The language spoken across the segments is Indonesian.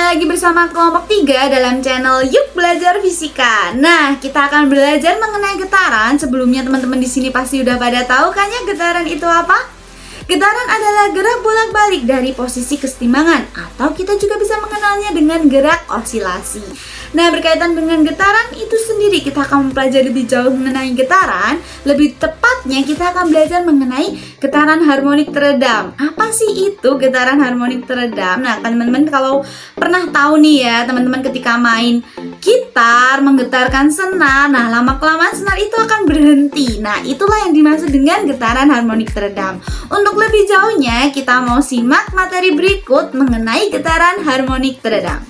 lagi bersama kelompok 3 dalam channel Yuk Belajar Fisika. Nah, kita akan belajar mengenai getaran. Sebelumnya teman-teman di sini pasti udah pada tahu kan ya getaran itu apa? Getaran adalah gerak bolak-balik dari posisi kesetimbangan, atau kita juga bisa mengenalnya dengan gerak osilasi. Nah, berkaitan dengan getaran itu sendiri, kita akan mempelajari lebih jauh mengenai getaran. Lebih tepatnya, kita akan belajar mengenai getaran harmonik teredam. Apa sih itu getaran harmonik teredam? Nah, teman-teman kalau pernah tahu nih ya, teman-teman ketika main gitar, menggetarkan senar, nah lama-kelamaan senar itu akan berhenti. Nah, itulah yang dimaksud dengan getaran harmonik teredam. Untuk lebih jauhnya, kita mau simak materi berikut mengenai getaran harmonik teredam.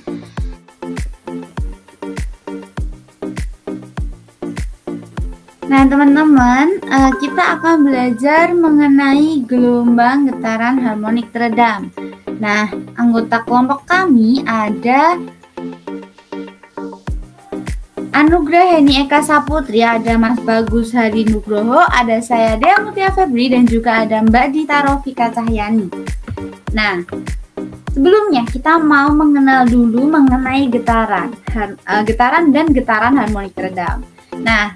Nah teman-teman, kita akan belajar mengenai gelombang getaran harmonik teredam. Nah, anggota kelompok kami ada Anugrah Heni Eka Saputri, ada Mas Bagus Hadi Nugroho, ada saya Dea Mutia Febri, dan juga ada Mbak Dita Rofika Cahyani. Nah, sebelumnya kita mau mengenal dulu mengenai getaran dan getaran harmonik teredam. Nah,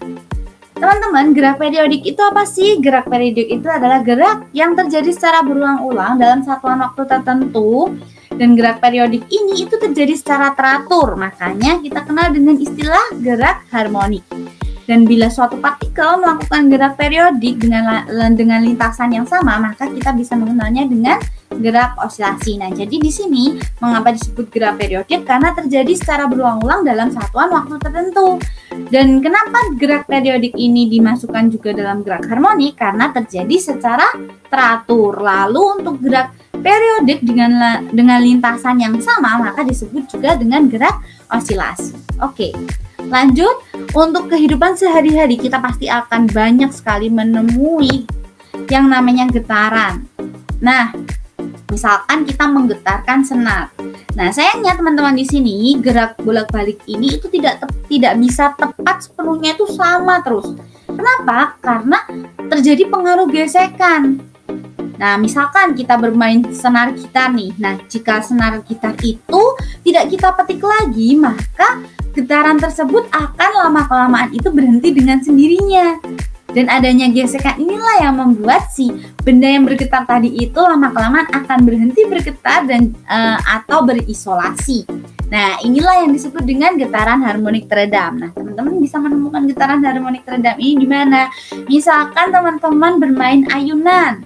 teman-teman, gerak periodik itu apa sih? Gerak periodik itu adalah gerak yang terjadi secara berulang-ulang dalam satuan waktu tertentu. Dan gerak periodik ini itu terjadi secara teratur, makanya kita kenal dengan istilah gerak harmonik. Dan bila suatu partikel melakukan gerak periodik dengan lintasan yang sama, maka kita bisa mengenalnya dengan gerak osilasi. Nah, jadi di sini mengapa disebut gerak periodik? Karena terjadi secara berulang-ulang dalam satuan waktu tertentu. Dan kenapa gerak periodik ini dimasukkan juga dalam gerak harmonik? Karena terjadi secara teratur. Lalu untuk gerak periodik dengan lintasan yang sama, maka disebut juga dengan gerak osilasi. Oke, lanjut. Untuk kehidupan sehari-hari kita pasti akan banyak sekali menemui yang namanya getaran. Nah, misalkan kita menggetarkan senar. Nah, sayangnya teman-teman di sini gerak bolak-balik ini itu tidak bisa tepat sepenuhnya itu sama terus. Kenapa? Karena terjadi pengaruh gesekan. Nah, misalkan kita bermain senar gitar nih. Nah, jika senar gitar itu tidak kita petik lagi, maka getaran tersebut akan lama-kelamaan itu berhenti dengan sendirinya. Dan adanya gesekan inilah yang membuat si benda yang bergetar tadi itu lama-kelamaan akan berhenti bergetar dan atau berisolasi. Nah, inilah yang disebut dengan getaran harmonik teredam. Nah, teman-teman bisa menemukan getaran harmonik teredam ini di mana? Misalkan teman-teman bermain ayunan.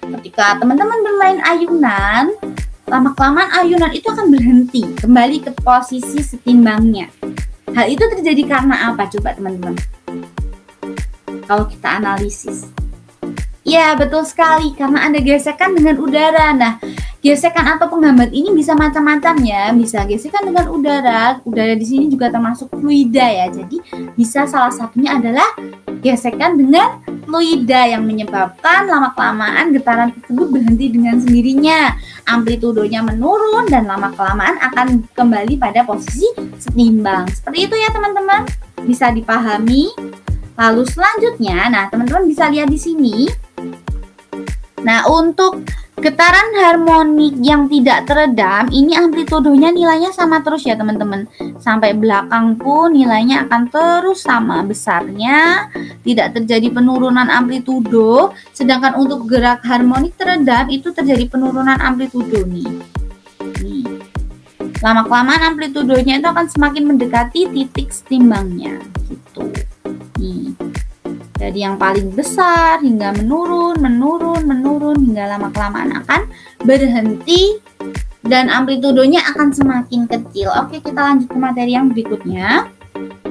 Ketika teman-teman bermain ayunan, lama-kelamaan ayunan itu akan berhenti, kembali ke posisi setimbangnya. Hal itu terjadi karena apa? Coba teman-teman, kalau kita analisis. Ya, betul sekali, karena ada gesekan dengan udara. Nah, gesekan atau penghambat ini bisa macam-macam ya. Bisa gesekan dengan udara. Udara di sini juga termasuk fluida ya. Jadi, bisa salah satunya adalah gesekan dengan fluida yang menyebabkan lama-kelamaan getaran tersebut berhenti dengan sendirinya. Amplitudonya menurun dan lama-kelamaan akan kembali pada posisi setimbang. Seperti itu ya teman-teman. Bisa dipahami? Lalu selanjutnya, nah teman-teman bisa lihat di sini. Nah, untuk getaran harmonik yang tidak teredam, ini amplitudonya nilainya sama terus ya teman-teman. Sampai belakang pun nilainya akan terus sama besarnya, tidak terjadi penurunan amplitudo. Sedangkan untuk gerak harmonik teredam itu terjadi penurunan amplitudo nih. Lama-kelamaan amplitudonya itu akan semakin mendekati titik setimbangnya gitu. Nih. Dari yang paling besar hingga menurun hingga lama-kelamaan akan berhenti dan amplitudonya akan semakin kecil. Oke, kita lanjut ke materi yang berikutnya.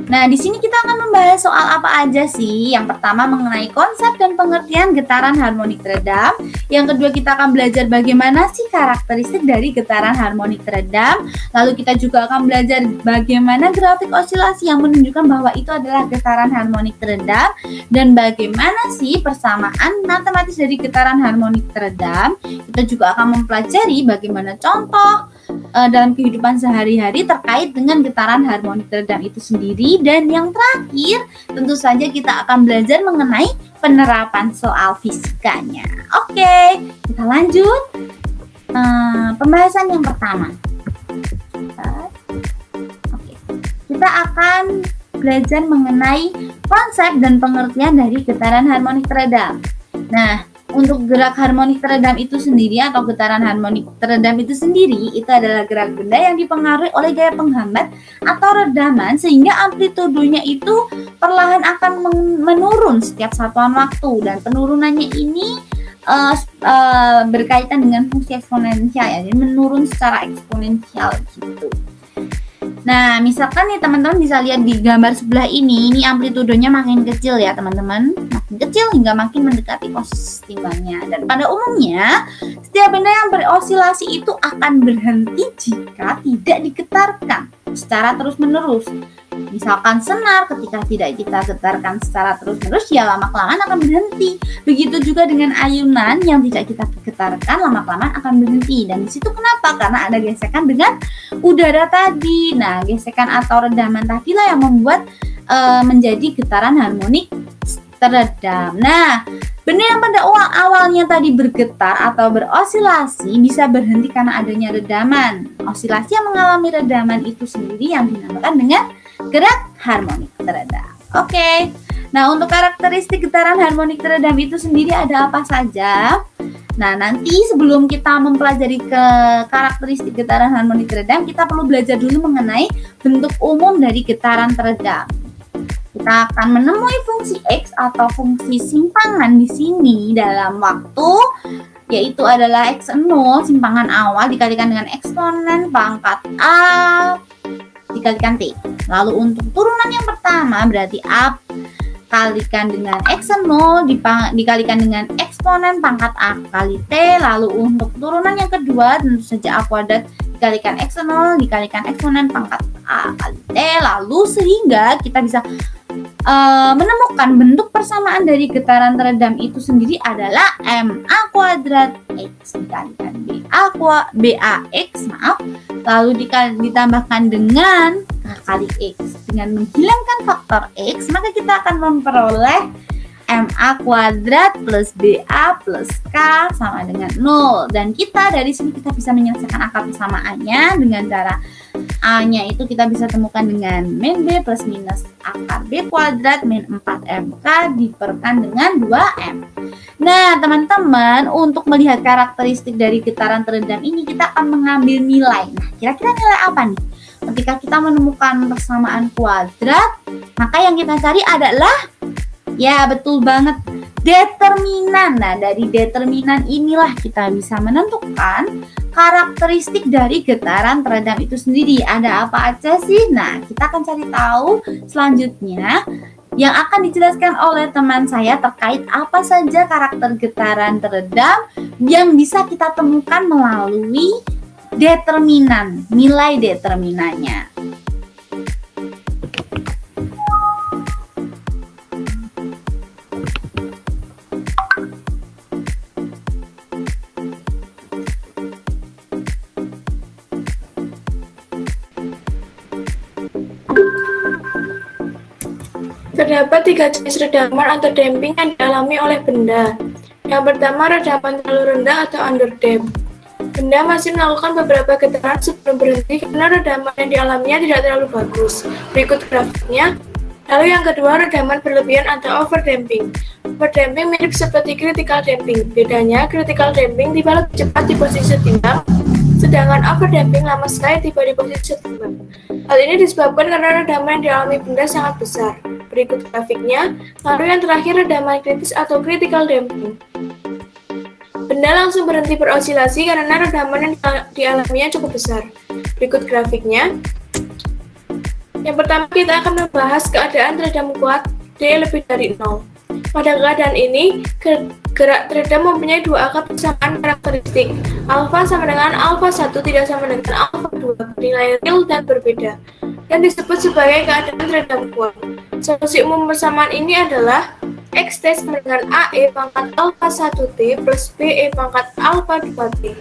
Nah, di sini kita akan membahas soal apa aja sih. Yang pertama mengenai konsep dan pengertian getaran harmonik teredam. Yang kedua kita akan belajar bagaimana sih karakteristik dari getaran harmonik teredam. Lalu kita juga akan belajar bagaimana grafik osilasi yang menunjukkan bahwa itu adalah getaran harmonik teredam. Dan bagaimana sih persamaan matematis dari getaran harmonik teredam. Kita juga akan mempelajari bagaimana contoh dalam kehidupan sehari-hari terkait dengan getaran harmonik teredam itu sendiri. Dan yang terakhir tentu saja kita akan belajar mengenai penerapan soal fisikanya. Oke, kita lanjut pembahasan yang pertama. Oke. Kita akan belajar mengenai konsep dan pengertian dari getaran harmonik teredam. Nah, untuk gerak harmonik teredam itu sendiri atau getaran harmonik teredam itu sendiri itu adalah gerak benda yang dipengaruhi oleh gaya penghambat atau redaman sehingga amplitudenya itu perlahan akan menurun setiap satuan waktu, dan penurunannya ini berkaitan dengan fungsi eksponensial ya, jadi menurun secara eksponensial gitu. Nah, misalkan nih teman-teman bisa lihat di gambar sebelah ini amplitudenya makin kecil ya teman-teman, makin kecil hingga makin mendekati posisi timbangnya. Dan pada umumnya, setiap benda yang berosilasi itu akan berhenti jika tidak digetarkan secara terus-menerus. Misalkan senar, ketika tidak kita getarkan secara terus-menerus, ya lama-kelamaan akan berhenti. Begitu juga dengan ayunan yang tidak kita getarkan, lama-kelamaan akan berhenti. Dan disitu kenapa? Karena ada gesekan dengan udara tadi. Nah, gesekan atau redaman tadilah yang membuat menjadi getaran harmonik teredam. Nah, benda yang pada awalnya tadi bergetar atau berosilasi bisa berhenti karena adanya redaman. Osilasi yang mengalami redaman itu sendiri yang dinamakan dengan gerak harmonik teredam. Oke. Nah, untuk karakteristik getaran harmonik teredam itu sendiri ada apa saja? Nah, nanti sebelum kita mempelajari ke karakteristik getaran harmonik teredam, kita perlu belajar dulu mengenai bentuk umum dari getaran teredam. Kita akan menemui fungsi X atau fungsi simpangan di sini dalam waktu, yaitu adalah X0 simpangan awal dikalikan dengan eksponen pangkat A dikalikan T. Lalu untuk turunan yang pertama berarti A kalikan dengan X0 dikalikan dengan eksponen pangkat A kali T. Lalu untuk turunan yang kedua tentu saja A kuadrat dikalikan X0 dikalikan eksponen pangkat A kali T. Lalu sehingga kita bisa menemukan bentuk persamaan dari getaran teredam itu sendiri adalah MA kuadrat X dikalikan BAX lalu ditambahkan dengan K kali X. Dengan menghilangkan faktor X, maka kita akan memperoleh MA kuadrat plus BA plus K sama dengan 0. Dan kita dari sini kita bisa menyelesaikan akar persamaannya dengan cara A-nya itu kita bisa temukan dengan min B plus minus akar B kuadrat min 4MK diperkan dengan 2M. Nah, teman-teman, untuk melihat karakteristik dari getaran teredam ini kita akan mengambil nilai. Nah, kira-kira nilai apa nih? Ketika kita menemukan persamaan kuadrat, maka yang kita cari adalah, ya betul banget, determinan. Nah, dari determinan inilah kita bisa menentukan karakteristik dari getaran teredam itu sendiri. Ada apa aja sih? Nah, kita akan cari tahu selanjutnya yang akan dijelaskan oleh teman saya terkait apa saja karakter getaran teredam yang bisa kita temukan melalui determinan, nilai determinannya. Terdapat 3 jenis redaman atau damping yang dialami oleh benda. Yang pertama, redaman terlalu rendah atau underdamp. Benda masih melakukan beberapa getaran sebelum berhenti karena redaman yang dialaminya tidak terlalu bagus. Berikut grafiknya. Lalu yang kedua, redaman berlebihan atau overdamping. Overdamping mirip seperti critical damping. Bedanya, critical damping tiba lebih cepat di posisi setimbang, sedangkan overdamping lama sekali tiba di posisi setimbang. Hal ini disebabkan karena redaman yang dialami benda sangat besar. Berikut grafiknya. Lalu yang terakhir, redaman kritis atau critical damping. Benda langsung berhenti berosilasi karena redaman yang dialaminya cukup besar. Berikut grafiknya. Yang pertama, kita akan membahas keadaan teredam kuat D lebih dari 0. Pada keadaan ini, gerak teredam mempunyai dua akar persamaan karakteristik. Alfa sama dengan alfa 1 tidak sama dengan alfa 2, bernilai real dan berbeda, dan disebut sebagai keadaan teredam kuat. Solusi umum persamaan ini adalah XT sama dengan AE pangkat alfa 1T plus BE pangkat alfa 2T.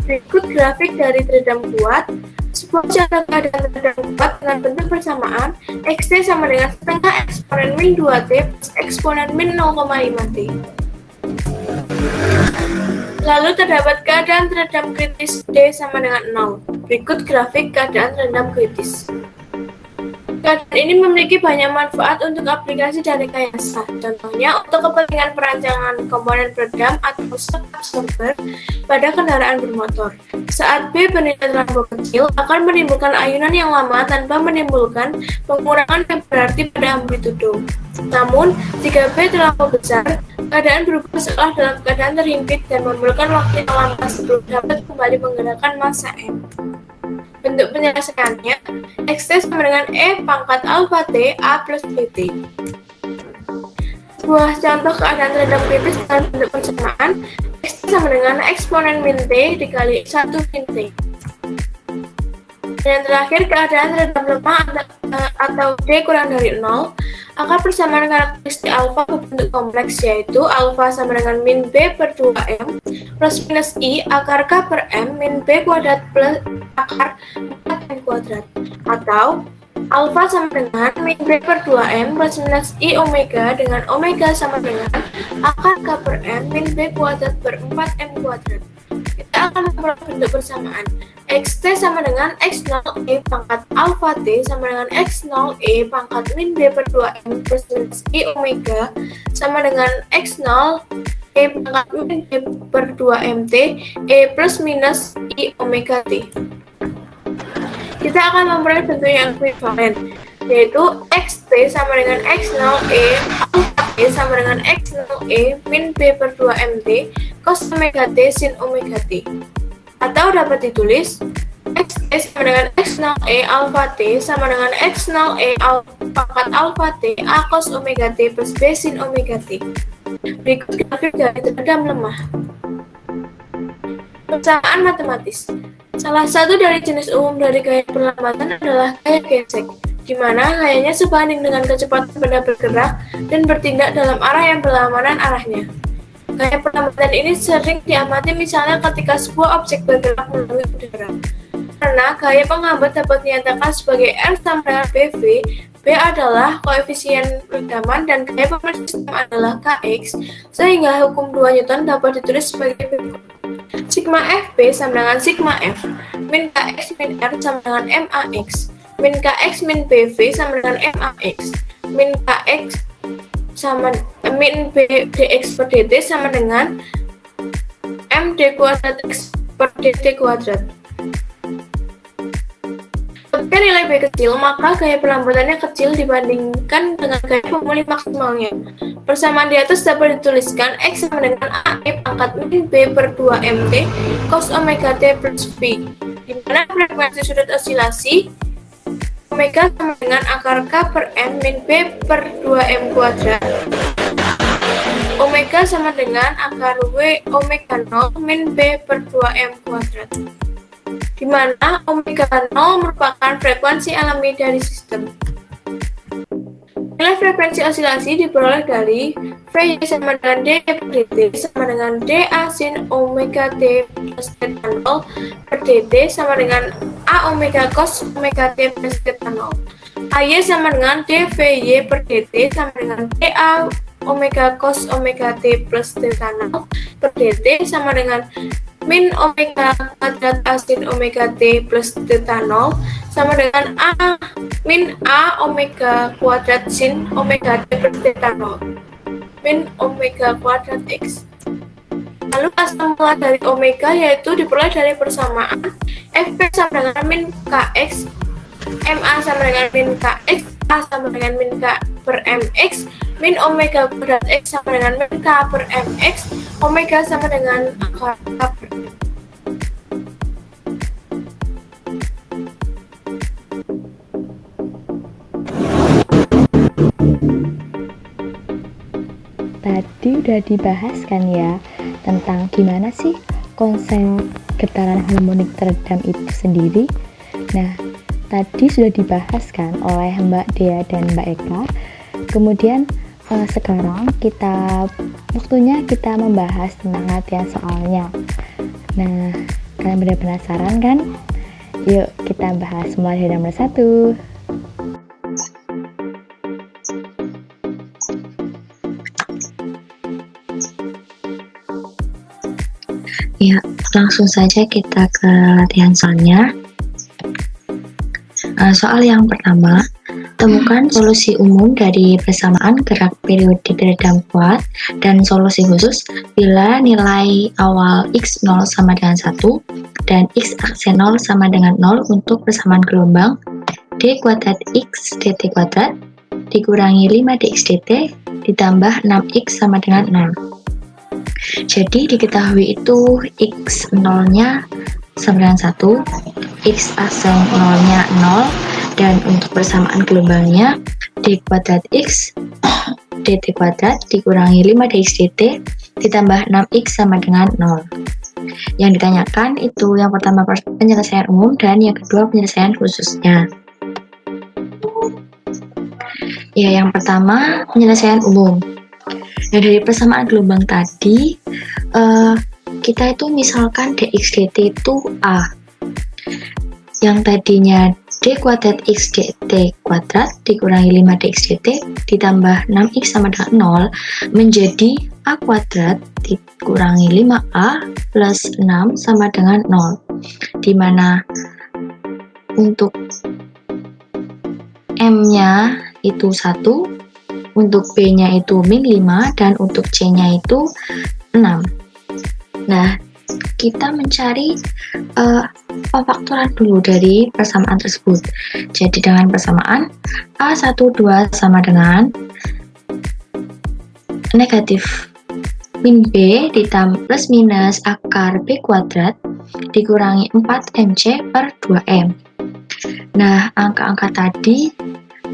Berikut grafik dari teredam kuat. Sebuah contoh keadaan teredam kuat dengan bentuk persamaan XT sama dengan setengah eksponen min 2T plus eksponen min 0,5T. Lalu terdapat keadaan teredam kritis D sama dengan 0. Berikut grafik keadaan rendam kritis. Keadaan ini memiliki banyak manfaat untuk aplikasi dan rekayasa. Contohnya, untuk kepentingan perancangan komponen peredam atau shock absorber pada kendaraan bermotor. Saat B bernilai terlalu kecil, akan menimbulkan ayunan yang lama tanpa menimbulkan pengurangan yang berarti pada amplitudo. Namun, jika B terlalu besar, keadaan berubah seolah dalam keadaan terhimpit dan memerlukan waktu yang lama sebelum dapat kembali menggerakkan massa M. Bentuk penjelasannya, XT sama dengan E pangkat alfa T A plus BT. Sebuah contoh keadaan rendam kritis dengan bentuk persamaan, XT sama dengan eksponen min T dikali 1 min T. Dan yang terakhir, keadaan rendam lemah atau D kurang dari 0, akar persamaan karakteristik alfa berbentuk kompleks, yaitu alfa sama dengan min B per 2M plus minus I akar K per M min B kuadrat plus akar 4M kuadrat, atau alfa sama dengan min B per 2M plus minus I omega dengan omega sama dengan akar K per M min B kuadrat per 4M kuadrat. Kita akan memperoleh bentuk persamaan. XT sama dengan X0E pangkat alfa T sama dengan X0E pangkat min B per 2M plus minus I omega sama dengan X0E pangkat min B per 2MT E plus minus I omega T. Kita akan memperoleh bentuk yang ekuivalen, yaitu XT sama dengan X0E alfa T sama dengan X0E min B per 2MT cos omega T sin omega T. Atau dapat ditulis XT sama dengan X0E alfa T sama dengan X0E pangkat alfa T A cos omega T plus B sin omega T. Berikut grafik dari teredam lemah. Persamaan matematis. Salah satu dari jenis umum dari gaya perlambatan adalah gaya gesek, di mana gayanya sebanding dengan kecepatan benda bergerak dan bertindak dalam arah yang berlawanan arahnya. Gaya perlambatan ini sering diamati misalnya ketika sebuah objek bergerak melalui udara. Karena gaya penghambat dapat dinyatakan sebagai R sama dengan BV, B adalah koefisien redaman dan gaya pemilik sistem adalah Kx, sehingga hukum 2 Newton dapat ditulis sebagai berikut. Sigma Fp sama dengan sigma F, min Kx min R sama dengan Max, min Kx min BV sama dengan Max, min Kx sama min B dx per dt sama dengan md kuadrat x per dt kuadrat. Ketika nilai B kecil, maka gaya perlambatannya kecil dibandingkan dengan gaya pemulih maksimalnya. Persamaan di atas dapat dituliskan X sama dengan AE pangkat min B per 2MT cos omega T plus V, di mana frekuensi sudut osilasi omega sama dengan akar K per M min B per 2M kuadrat. Omega sama dengan akar W omega 0 min B per 2M kuadrat. Di mana omega 0 merupakan frekuensi alami dari sistem. Nilai frekuensi osilasi diperoleh dari Vy sama dengan d per dt sama dengan dA sin omega t plus theta 0 per dt sama dengan a omega cos omega t plus theta 0. Ay sama dengan dVy per dt sama dengan dA omega cos omega t plus theta 0 per dt sama dengan min omega kuadrat a sin omega t plus theta 0 sama dengan a min a omega kuadrat sin omega t per theta 0 min omega kuadrat x. Lalu asal mula dari omega yaitu diperoleh dari persamaan Fp sama dengan min kx, Ma sama dengan min kx, A sama dengan min k per mx, min omega kuadrat x sama dengan min k per mx, omega sama dengan akar k per m. Tadi udah dibahas kan ya tentang gimana sih konsep getaran harmonik teredam itu sendiri. Nah, tadi sudah dibahas kan oleh Mbak Dea dan Mbak Eka. Kemudian sekarang waktunya kita membahas tentang latihan soalnya. Nah, kalian benar penasaran kan? Yuk kita bahas mulai dari nomor 1. Ya, langsung saja kita ke latihan soalnya. Nah, soal yang pertama, temukan solusi umum dari persamaan gerak periodik redam kuat dan solusi khusus bila nilai awal x0 sama dengan 1 dan x aksen 0 sama dengan 0 untuk persamaan gelombang d kuadrat x dt kuadrat dikurangi 5 dx dt ditambah 6x sama dengan 0. Jadi diketahui itu x0-nya sama dengan 1, x aksen 0-nya 0, dan untuk persamaan gelombangnya d kuadrat x dt kuadrat dikurangi 5 dx dt ditambah 6x sama dengan 0. Yang ditanyakan itu yang pertama penyelesaian umum dan yang kedua penyelesaian khususnya. Ya, yang pertama penyelesaian umum. Nah, dari persamaan gelombang tadi, kita itu misalkan dx dt itu A. Yang tadinya d kuadrat x dt kuadrat dikurangi 5 dx dt ditambah 6x sama dengan 0 menjadi a kuadrat dikurangi 5a plus 6 sama dengan 0. Dimana untuk m-nya itu 1, untuk B-nya itu min 5, dan untuk C-nya itu 6. Nah, kita mencari pemfaktoran dulu dari persamaan tersebut. Jadi dengan persamaan A12 sama dengan negatif min B ditambah plus minus akar B kuadrat dikurangi 4mc per 2m. Nah, angka-angka tadi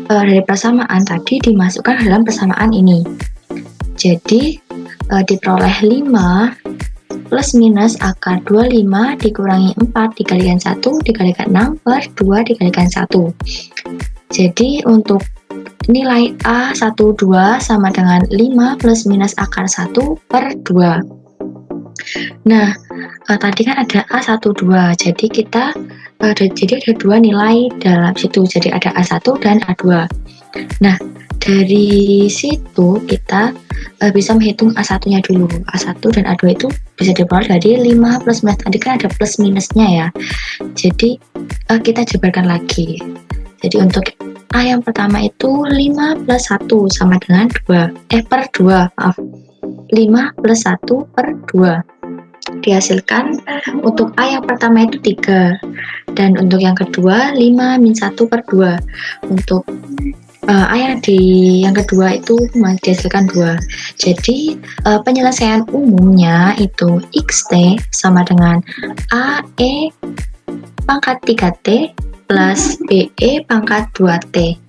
dari persamaan tadi dimasukkan dalam persamaan ini. Jadi diperoleh 5 plus minus akar 25 dikurangi 4 dikalikan 1 dikalikan 6 per 2 dikalikan 1. Jadi untuk nilai A12 sama dengan 5 plus minus akar 1 per 2. Nah, tadi kan ada A12, jadi kita jadi ada dua nilai dalam situ, jadi ada A1 dan A2. Nah, dari situ kita bisa menghitung A1-nya dulu. A1 dan A2 itu bisa diperoleh dari 5 plus minus, tadi kan ada plus minusnya ya. Jadi kita jabarkan lagi. Jadi untuk A yang pertama itu 5 plus 1 sama dengan 2, per 2, maaf. 5 plus 1 per 2. Dihasilkan untuk A yang pertama itu 3, dan untuk yang kedua 5 min 1 per 2. Untuk A yang kedua itu dihasilkan 2. Jadi penyelesaian umumnya itu xt sama dengan AE pangkat 3T plus BE pangkat 2T.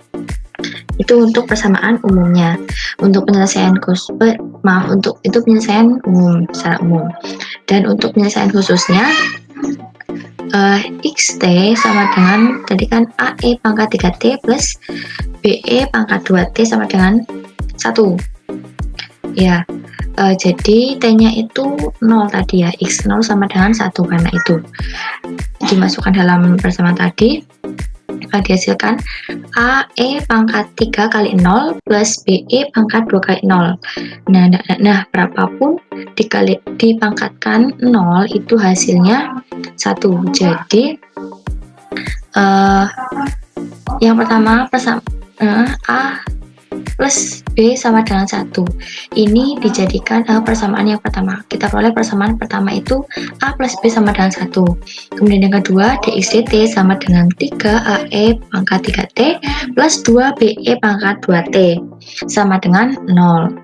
Itu untuk persamaan umumnya. Untuk penyelesaian itu penyelesaian umum secara umum. Dan untuk penyelesaian khususnya xt sama dengan tadi kan AE pangkat 3T plus BE pangkat 2T sama dengan 1. Ya, jadi T-nya itu 0 tadi ya, x0 sama dengan 1 karena itu dimasukkan dalam persamaan tadi. Dihasilkan AE pangkat 3 kali 0 plus BE pangkat 2 kali 0. Nah, berapapun dipangkatkan 0 itu hasilnya 1. Jadi yang pertama A plus B sama dengan 1. Ini dijadikan persamaan yang pertama. Kita peroleh persamaan pertama itu A plus B sama dengan 1. Kemudian yang kedua dx dt sama dengan 3 AE pangkat 3T plus 2 BE pangkat 2T sama dengan 0.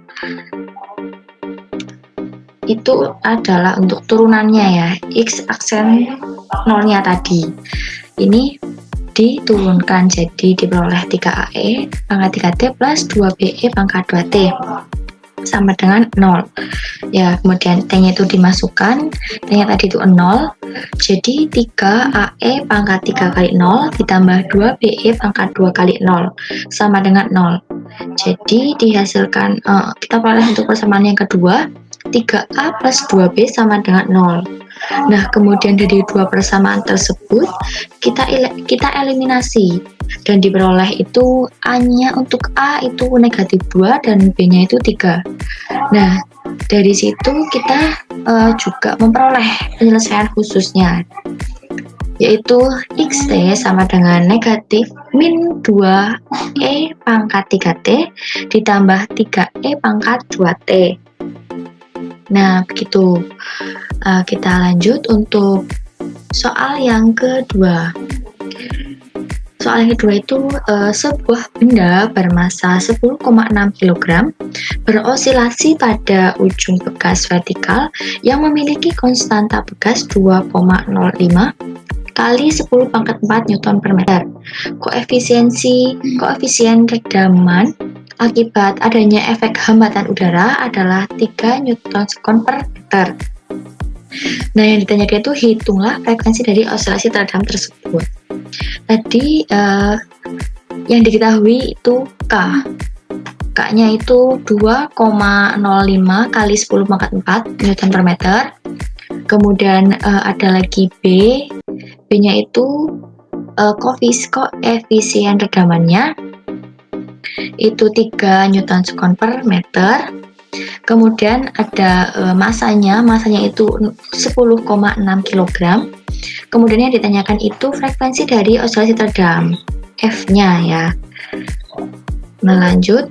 Itu adalah untuk turunannya ya, x aksen 0-nya tadi. Ini diturunkan jadi diperoleh 3AE pangkat 3T plus 2BE pangkat 2T sama dengan 0. Ya, kemudian T-nya itu dimasukkan, T-nya tadi itu 0. Jadi 3AE pangkat 3 kali 0 ditambah 2BE pangkat 2 kali 0 sama dengan 0. Jadi dihasilkan kita peroleh untuk persamaan yang kedua 3A plus 2B sama dengan 0. Nah, kemudian dari dua persamaan tersebut kita eliminasi dan diperoleh itu A-nya untuk A itu negatif 2 dan B-nya itu 3. Nah, dari situ kita juga memperoleh penyelesaian khususnya. yaitu xt sama dengan negatif min 2e pangkat 3t ditambah 3e pangkat 2t. Nah, begitu. Kita lanjut untuk soal yang kedua. Soal yang kedua itu sebuah benda bermasa 10,6 kg berosilasi pada ujung bekas vertikal yang memiliki konstanta bekas 2,05 kali 10 pangkat 4 Newton per meter. Koefisien redaman akibat adanya efek hambatan udara adalah 3 Newton sekon per meter. Nah, yang ditanyakan itu hitunglah frekuensi dari osilasi teredam tersebut. Tadi yang diketahui itu K-nya itu 2,05 kali 10 pangkat 4 Newton per meter. Kemudian ada lagi B-nya itu koefisien redamannya itu 3 Newton sekon per meter. Kemudian ada masanya itu 10,6 kg. Kemudian yang ditanyakan itu frekuensi dari osilasi teredam, F-nya ya. Nah, lanjut.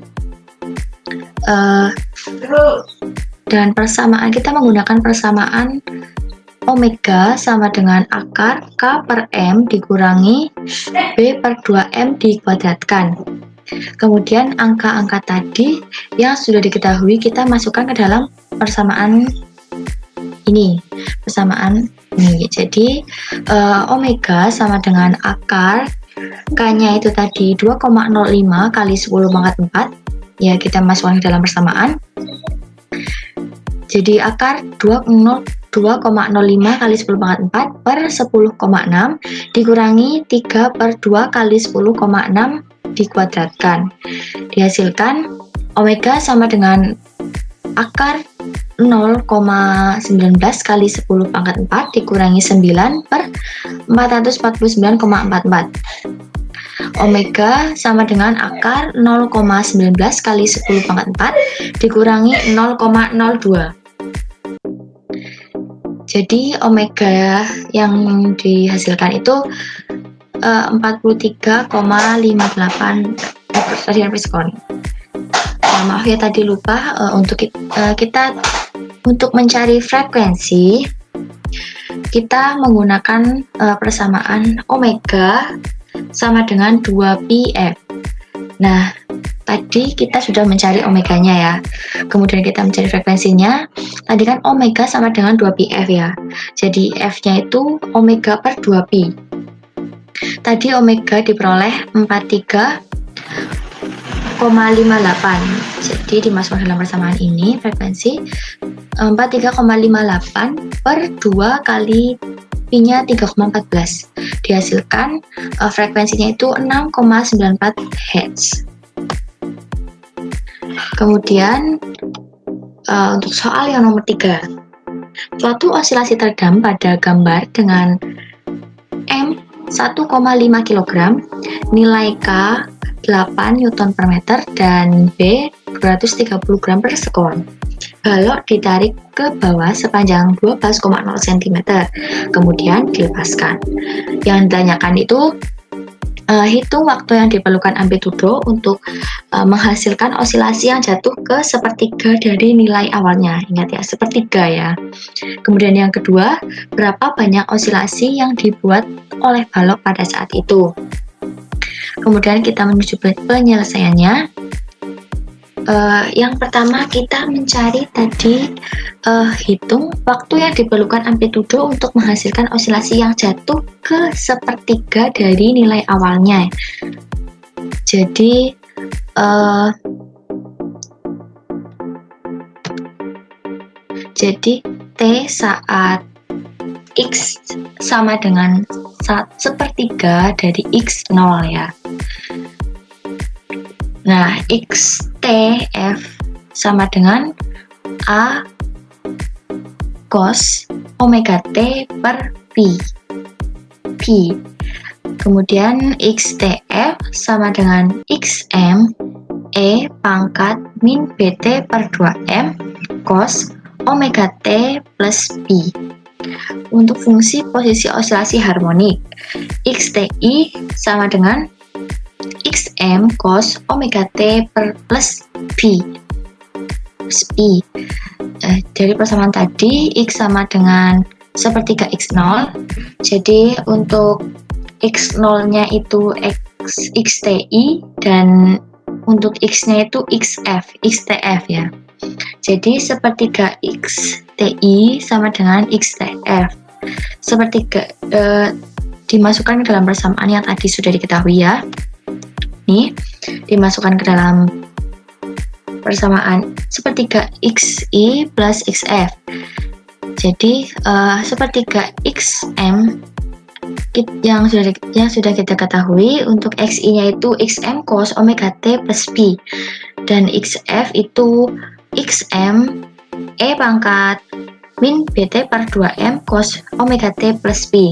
Dan persamaan, kita menggunakan persamaan omega sama dengan akar K per M dikurangi B per 2M dikuadratkan. Kemudian angka-angka tadi yang sudah diketahui kita masukkan ke dalam persamaan ini. Jadi omega sama dengan akar K-nya itu tadi 2,05 kali 10 pangkat 4. Ya, kita masukkan ke dalam persamaan. Jadi akar 2,05 kali 10 pangkat 4 per 10,6 dikurangi 3 per 2 kali 10,6 dikuadratkan. Dihasilkan omega sama dengan akar 0,19 kali 10 pangkat 4 dikurangi 9 per 449,44. Omega sama dengan akar 0,19 kali 10 pangkat 4 dikurangi 0,02. Jadi omega yang dihasilkan itu 43,58 radian per sekon. Maaf ya, tadi lupa untuk kita untuk mencari frekuensi kita menggunakan persamaan omega sama dengan 2πf. Nah, tadi kita sudah mencari omeganya ya. Kemudian kita mencari frekuensinya. Tadi kan omega sama dengan 2πf ya. Jadi F-nya itu omega per 2pi. Tadi omega diperoleh 43,58. Jadi dimasukkan dalam persamaan ini frekuensi 43,58 per 2 kali pi-nya 3,14. Dihasilkan frekuensinya itu 6,94 Hz. Kemudian untuk soal yang nomor 3. Suatu osilasi teredam pada gambar dengan M 1,5 kg, nilai K 8 Newton per meter dan B 230 gram per sekon. Balok ditarik ke bawah sepanjang 12,0 cm, kemudian dilepaskan. Yang ditanyakan itu hitung waktu yang diperlukan amplitudo untuk menghasilkan osilasi yang jatuh ke sepertiga dari nilai awalnya. Ingat ya, sepertiga ya. Kemudian yang kedua, berapa banyak osilasi yang dibuat oleh balok pada saat itu. Kemudian kita menuju penyelesaiannya. Yang pertama kita mencari tadi hitung waktu yang diperlukan amplitudo untuk menghasilkan osilasi yang jatuh ke sepertiga dari nilai awalnya. Jadi T saat X sama dengan sepertiga dari X0 ya. Nah, XTF sama dengan A cos omega T per Pi. Kemudian XTF sama dengan XM E pangkat min BT per 2M cos omega T plus Pi. Untuk fungsi posisi osilasi harmonik, XTI sama dengan XM cos omega T plus P. Dari persamaan tadi, X sama dengan sepertiga X0. Jadi untuk X0-nya itu XTI dan untuk X-nya itu XTF ya. Jadi sepertiga XTI sama dengan XTF. Sepertiga dimasukkan ke dalam persamaan yang tadi sudah diketahui ya. Nih, dimasukkan ke dalam persamaan sepertiga XI plus XF. Jadi sepertiga XM yang sudah kita ketahui, untuk XI-nya itu XM cos omega T plus P, dan XF itu XM E pangkat min BT per 2M cos omega T plus P.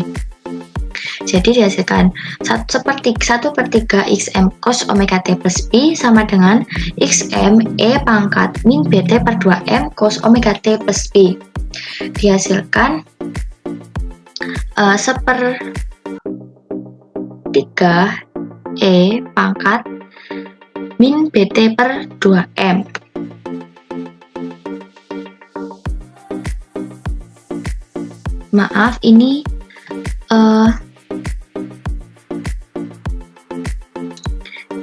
Jadi dihasilkan 1/3 XM cos omega T plus P sama dengan XM E pangkat min BT per 2M cos omega T plus P. Dihasilkan 1/3 E pangkat min BT per 2M. Maaf, ini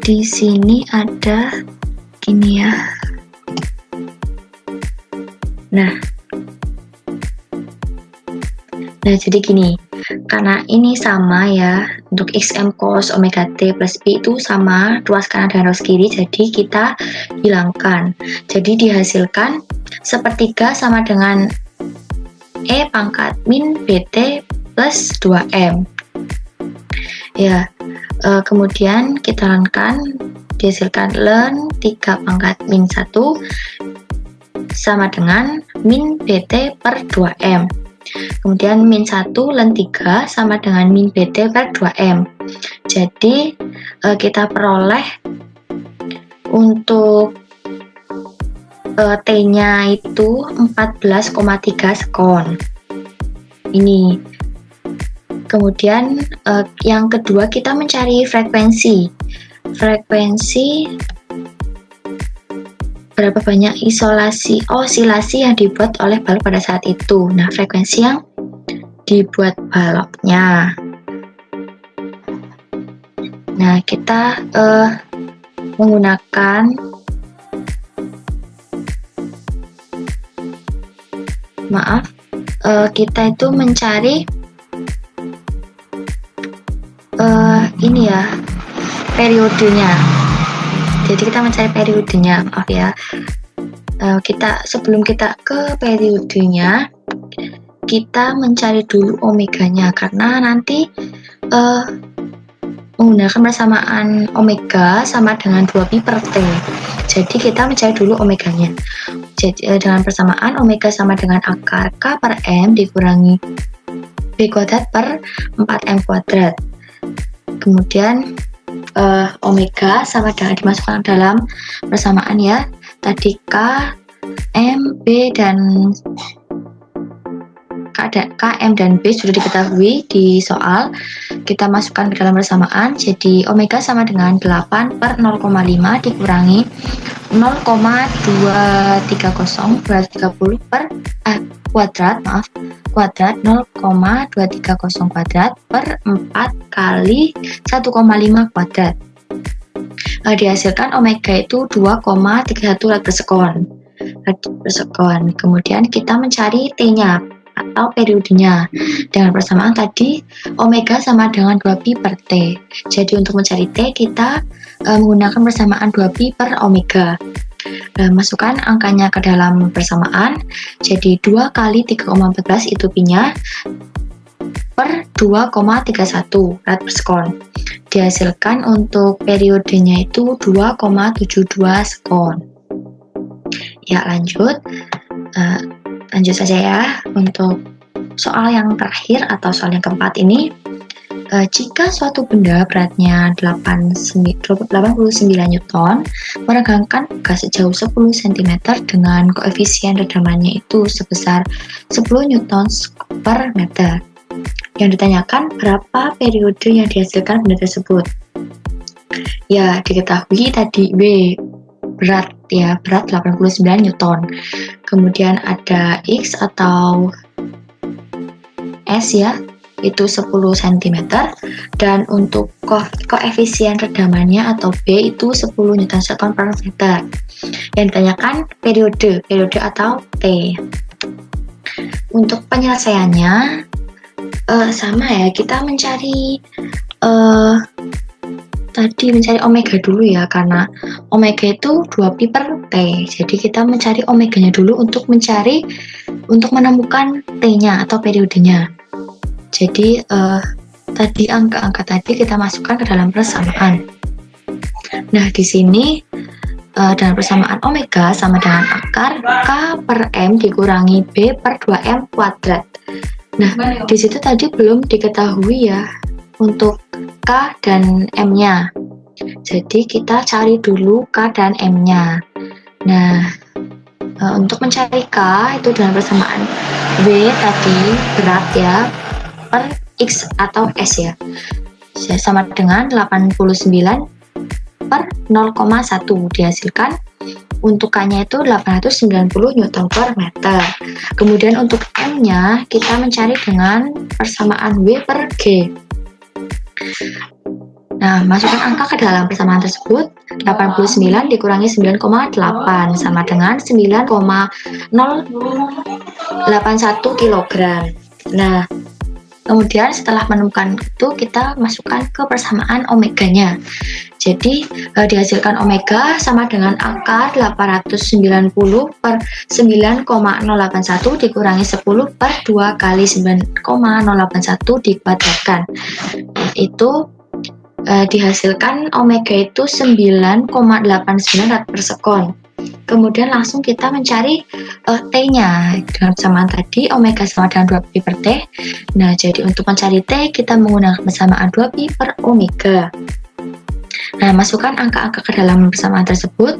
di sini ada gini ya. Nah, jadi gini, karena ini sama ya, untuk XM cos omega T plus P itu sama ruas kanan dan ruas kiri, jadi kita hilangkan. Jadi dihasilkan 1/3 sama dengan E pangkat min BT plus 2M. Ya, kemudian kita lengkan, dihasilkan ln 3 pangkat min 1 sama dengan min BT per 2M. Kemudian min 1 ln 3 sama dengan min BT per 2M. Jadi kita peroleh untuk T-nya itu 14,3 sekon. Ini. Kemudian yang kedua kita mencari frekuensi. Frekuensi berapa banyak osilasi yang dibuat oleh balok pada saat itu. Nah, frekuensi yang dibuat baloknya. Nah, kita menggunakan kita itu mencari ini ya, periodenya. Jadi kita mencari periodenya, maaf ya. Sebelum kita ke periodenya, kita mencari dulu omeganya, karena nanti menggunakan persamaan omega sama dengan 2pi per T. Jadi kita mencari dulu omeganya. Jadi dengan persamaan omega sama dengan akar K per M dikurangi B kuadrat per 4M kuadrat. Kemudian omega sama dengan dimasukkan dalam persamaan ya. Tadi K, M, B, dan K, M, dan B sudah diketahui di soal. Kita masukkan ke dalam persamaan. Jadi omega sama dengan 8 per 0,5 dikurangi 0,230 per kuadrat 0,230 kuadrat per 4 kali 1,5 kuadrat. Dihasilkan omega itu 2,31 rad per sekon. Kemudian kita mencari T-nya atau periodenya. Dengan persamaan tadi omega sama dengan 2pi per T. Jadi untuk mencari T kita menggunakan persamaan 2pi per omega. Masukkan angkanya ke dalam persamaan. Jadi 2 kali 3,14 itu pi-nya per 2,31 rad per sekon. Dihasilkan untuk periodenya itu 2,72 sekon. Ya, lanjut saja ya untuk soal yang terakhir atau soal yang keempat ini. Jika suatu benda beratnya 89 Newton meregangkan gas sejauh 10 cm dengan koefisien redamannya itu sebesar 10 Newton per meter. Yang ditanyakan berapa periode yang dihasilkan benda tersebut. Ya, diketahui tadi W berat 89 Newton. Kemudian ada X atau S ya, itu 10 cm, dan untuk koefisien redamannya atau B itu 10 Newton per meter. Yang ditanyakan periode atau T. Untuk penyelesaiannya sama ya, kita mencari mencari omega dulu ya, karena omega itu 2pi per T. Jadi kita mencari omeganya dulu untuk menemukan T-nya atau periodenya. Jadi tadi angka-angka tadi kita masukkan ke dalam persamaan. Nah, di sini dalam persamaan omega sama dengan akar K per M dikurangi B per 2M kuadrat. Nah, di situ tadi belum diketahui ya untuk K dan M-nya. Jadi kita cari dulu K dan M-nya. Nah, untuk mencari K itu dalam persamaan W tadi berat ya per X atau S ya, sama dengan 89 per 0,1 dihasilkan. Untuk K-nya itu 890 Newton per meter. Kemudian untuk M-nya kita mencari dengan persamaan W per G. Nah, masukkan angka ke dalam persamaan tersebut. 89 dikurangi 9,8 sama dengan 9,081 kg. Nah, kemudian setelah menemukan itu kita masukkan ke persamaan omeganya. Jadi dihasilkan omega sama dengan akar 890 per 9,081 dikurangi 10 per 2 kali 9,081 dikuadratkan. Itu dihasilkan omega itu 9,89 rad per sekon. Kemudian langsung kita mencari T-nya dengan persamaan tadi, omega sama dengan 2pi per T. Nah, jadi untuk mencari T kita menggunakan persamaan 2pi per omega. Nah, masukkan angka-angka ke dalam persamaan tersebut.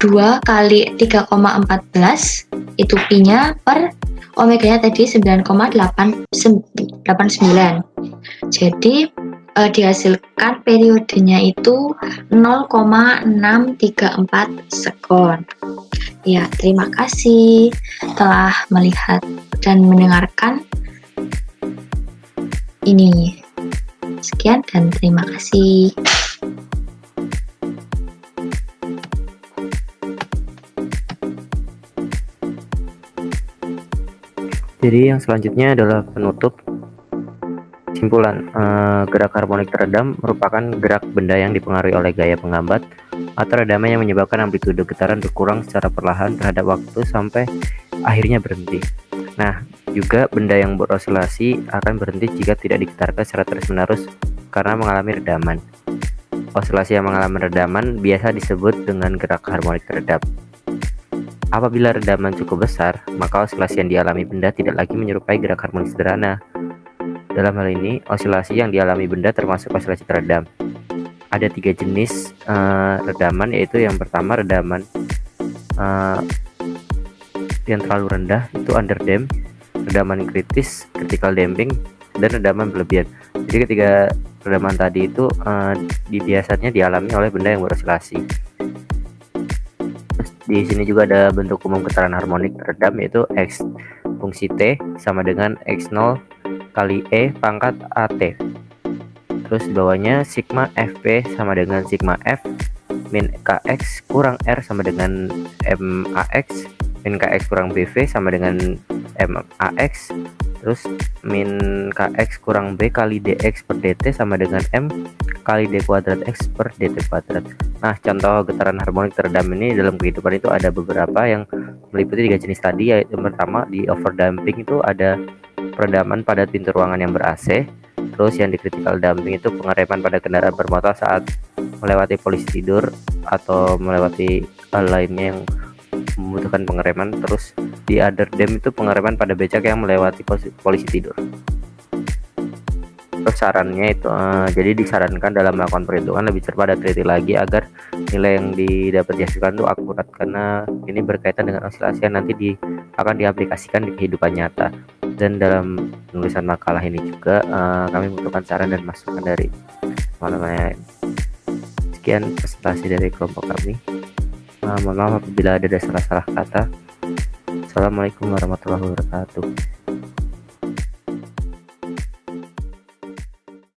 2 kali 3,14 itu pi-nya per omeganya tadi 9,89. Jadi dihasilkan periodenya itu 0,634 sekon. Ya, terima kasih telah melihat dan mendengarkan ini. Sekian dan terima kasih. Jadi yang selanjutnya adalah penutup. Kesimpulan, gerak harmonik teredam merupakan gerak benda yang dipengaruhi oleh gaya penghambat atau redaman yang menyebabkan amplitude getaran berkurang secara perlahan terhadap waktu sampai akhirnya berhenti. Nah, juga benda yang berosilasi akan berhenti jika tidak digetarkan secara terus-menerus karena mengalami redaman. Osilasi yang mengalami redaman biasa disebut dengan gerak harmonik teredam. Apabila redaman cukup besar, maka osilasi yang dialami benda tidak lagi menyerupai gerak harmonik sederhana. Dalam hal ini, osilasi yang dialami benda termasuk osilasi teredam. Ada 3 jenis redaman, yaitu yang pertama redaman yang terlalu rendah, itu underdamp, redaman kritis, critical damping, dan redaman berlebihan. Jadi ketiga redaman tadi itu biasanya dialami oleh benda yang berosilasi. Terus di sini juga ada bentuk umum getaran harmonik teredam, yaitu X fungsi T sama dengan X0 kali E pangkat AT. Terus di bawahnya sigma FP sama dengan sigma F min KX kurang R sama dengan MAX min KX kurang BV sama dengan MAX. Terus min KX kurang B kali DX per DT sama dengan M kali D kuadrat X per DT kuadrat. Nah, contoh getaran harmonik teredam ini dalam kehidupan itu ada beberapa yang meliputi 3 jenis tadi, yaitu yang pertama di overdamping itu ada peredaman pada pintu ruangan yang ber-AC. Terus yang di critical damping itu pengereman pada kendaraan bermotor saat melewati polisi tidur atau melewati hal lainnya yang membutuhkan pengereman. Terus di underdamp itu pengereman pada becak yang melewati polisi tidur. Terus sarannya itu jadi disarankan dalam melakukan perhitungan lebih cermat dan teliti lagi agar nilai yang didapat dihasilkan itu akurat, karena ini berkaitan dengan osilasi yang nanti akan diaplikasikan di kehidupan nyata. Dan dalam penulisan makalah ini juga kami membutuhkan saran dan masukan dari teman-teman lain. Sekian presentasi dari kelompok kami. Mohon maaf apabila ada salah-salah kata. Assalamualaikum warahmatullahi wabarakatuh.